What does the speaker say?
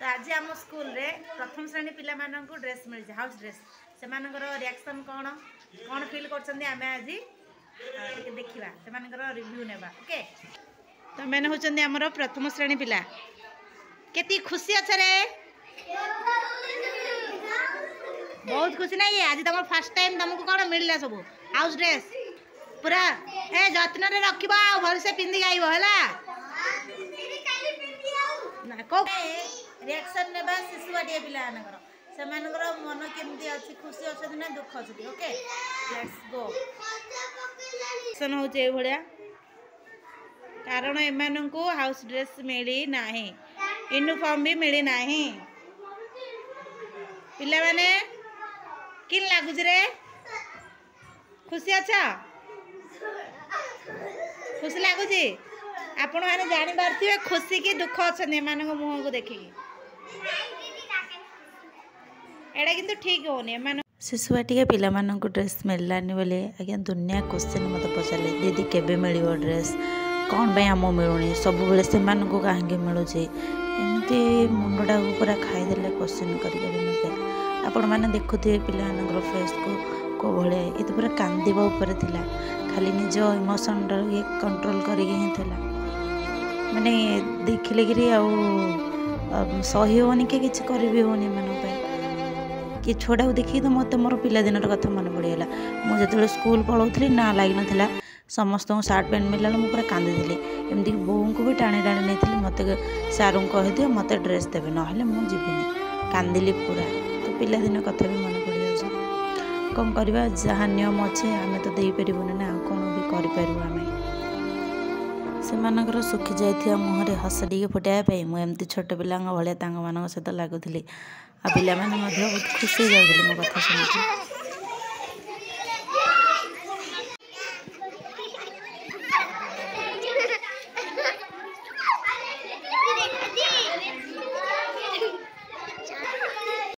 तो आज आम स्कूल रे प्रथम श्रेणी पिला माननकु ड्रेस मिल हाउस ड्रेस से मानकर रिएक्शन कौन कौन फील करछन्ती आमे आज देखिबा से मानकर रिव्यू नेबा ओके। तो मैंने होचन्ती हमर प्रथम श्रेणी पिला केती खुशी अछ रे बहुत खुशी नहीं आज तुम फर्स्ट टाइम तुमको कौन मिलला सब हाउस ड्रेस पूरा ए जत्न रे रखिबा भल से पिंदी गाइबो हला ना को रिएक्शन नेबा शिशुआटिया पिला नगर से मानकर मन केमती अछि खुशी अछि ना दुख अछि ओके लेट्स गो सन हो जे भलिया कारण एमानंकु हाउस ड्रेस मिली नाही यूनिफॉर्म भी मिली नाही पिला माने किन लागुज रे खुशी अच्छा खुशी लागुजी आपण माने जानि पारथिबे खुशी की दुख अछन एमानंक मुह को देखिकी एडा किंतु ठीक होनी एमान शिशुआटिया पिला मानंकु ड्रेस मिललानी बोले आज्ञा दुनिया क्वेश्चन मत पचारे दीदी केबे मिलिबो ड्रेस कौन भाई आम मिलूनी सब बेले से कहीं मिलूचे एमती मुंडा को पूरा खाईदे क्वेश्चन कर आपण मैंने देखुए पिला फेस को भाया ये तो पूरा कांदवा उपर थिला खाली निज इमोशन ये कंट्रोल करके माने देखिले कि सही होनी कि कर होनी मानी कि छोड़ा को देखिए तो मत मोर पिलादिन कथा मन पड़गला मुझे जो स्कूल पढ़ाऊली ना लगी ना समस्त सार्ट पैंट मिलला मुझे पूरा कांदी एमती बोऊ को भी टाणी टाणी नहीं मत सार को कहीदि मत ड्रेस देवे ना मुझे कांदिली पूरा तो पिलादिन कथा भी मन पड़ जाऊँ कौन करवा जहाँ नियम अच्छे आम तो दे पारूनी ना कौन भी करें से सुखी जाइए मुहरे हस टे फुटाई मुझे छोट पिला भाया सहित लगुली आ पिला बहुत खुशी हो जाऊँ मो कथा शुणी।